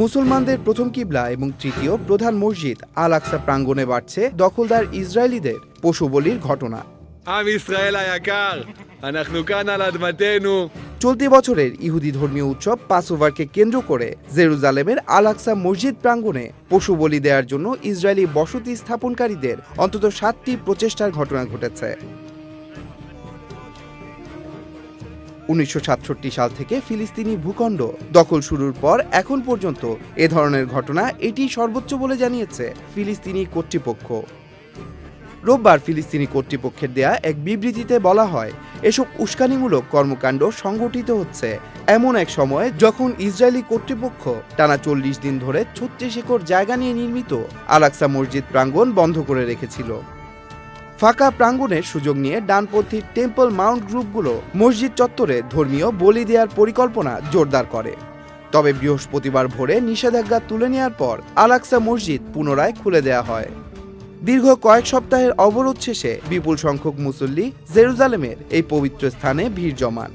মুসলমানদের প্রথম কিবলা এবং তৃতীয় প্রধান মসজিদ আল আকসা প্রাঙ্গণে বাড়ছে দখলদার ইসরায়েলিদের পশু বলির ঘটনা। עם ישראל היקר, אנחנו כאן על אדמתנו. চলতি বছরের ইহুদি ধর্মীয় উৎসব পাসওভারকে কেন্দ্র করে জেরুজালেমের আল আকসা মসজিদ প্রাঙ্গণে পশু বলি দেওয়ার জন্য ইসরায়েলি বসতি স্থাপনকারীদের অন্তত 7টি প্রচেষ্টার ঘটনা ঘটেছে। 1967 সাল থেকে ফিলিস্তিনি ভূখণ্ড দখল শুরুর পর এখন পর্যন্ত এ ধরনের ঘটনা এটি সর্বোচ্চ বলে জানিয়েছে ফিলিস্তিনি কর্তৃপক্ষ। রোববার ফিলিস্তিনি কর্তৃপক্ষের দেয়া এক বিবৃতিতে বলা হয়, এসব উস্কানিমূলক কর্মকাণ্ড সংগঠিত হচ্ছে এমন এক সময়ে যখন ইসরায়েলি কর্তৃপক্ষ টানা 40 দিন ধরে 36 একর জায়গা নিয়ে নির্মিত আল আকসা মসজিদ প্রাঙ্গণ বন্ধ করে রেখেছিল। ফাঁকা প্রাঙ্গণের সুযোগ নিয়ে ডানপন্থী টেম্পল মাউন্ট গ্রুপগুলো মসজিদ চত্বরে ধর্মীয় বলি দেওয়ার পরিকল্পনা জোরদার করে। তবে বৃহস্পতিবার ভোরে নিষেধাজ্ঞা তুলে নেওয়ার পর আল আকসা মসজিদ পুনরায় খুলে দেওয়া হয়। দীর্ঘ কয়েক সপ্তাহের অবরোধ শেষে বিপুল সংখ্যক মুসল্লি জেরুজালেমের এই পবিত্র স্থানে ভিড় জমান।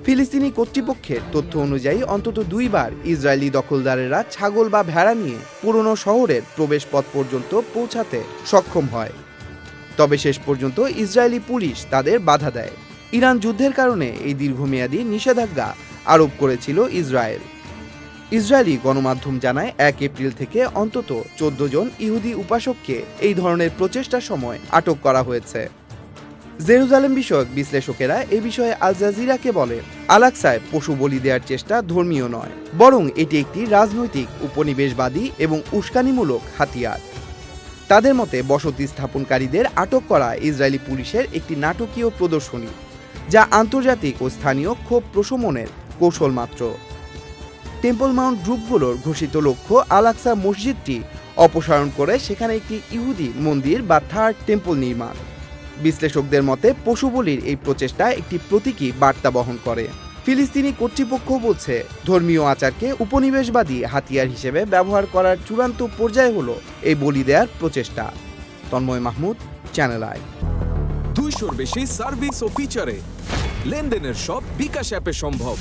ফিলিস্তিনি কর্তৃপক্ষের তথ্য অনুযায়ী অন্তত 2 বার ইসরায়েলি দখলদারেরা ছাগল বা ভেড়া নিয়ে পুরনো শহরের প্রবেশপথ পর্যন্ত পৌঁছাতে সক্ষম হয়। তবে শেষ পর্যন্ত ইসরায়েলি পুলিশ তাদের বাধা দেয়। ইরান যুদ্ধের কারণে এই দীর্ঘমেয়াদী নিষেধাজ্ঞা আরোপ করেছিল ইসরায়েল। ইসরায়েলি গণমাধ্যম জানায় 1 এপ্রিল থেকে অন্তত 14 জন ইহুদি উপাসককে এই ধরনের প্রচেষ্টার সময় আটক করা হয়েছে। জেরুজালেম বিষয়ক বিশ্লেষকেরা এ বিষয়ে আল জাজিরাকে বলেন, আল আকসায় পশু বলি দেওয়ার চেষ্টা ধর্মীয় নয়, বরং এটি একটি রাজনৈতিক, উপনিবেশবাদী এবং উস্কানিমূলক হাতিয়ার। তাদের মতে বসতি স্থাপনকারীদের আটক করা ইসরায়েলি পুলিশের একটি নাটকীয় প্রদর্শনী, যা আন্তর্জাতিক ও স্থানীয় ক্ষোভ প্রশমনের কৌশল মাত্র। টেম্পল মাউন্ট গ্রুপগুলোর ঘোষিত লক্ষ্য আল আকসা মসজিদটি অপসারণ করে সেখানে একটি ইহুদি মন্দির বা থার্ড টেম্পল নির্মাণ। বিশ্লেষকদের মতে পশু বলির এই প্রচেষ্টা একটি প্রতীকী বার্তা বহন করে। ফিলিস্তিনি কর্তৃপক্ষ বলছে, ধর্মীয় আচারকে উপনিবেশবাদী হাতিয়ার হিসেবে ব্যবহার করার চূড়ান্ত পর্যায়ে হলো এই বলি দেওয়ার প্রচেষ্টা। Tanmoy Mahmud, channel I. 200-র বেশি সার্ভিস ও ফিচারে লেনদেনের সব বিকাশ অ্যাপে সম্ভব।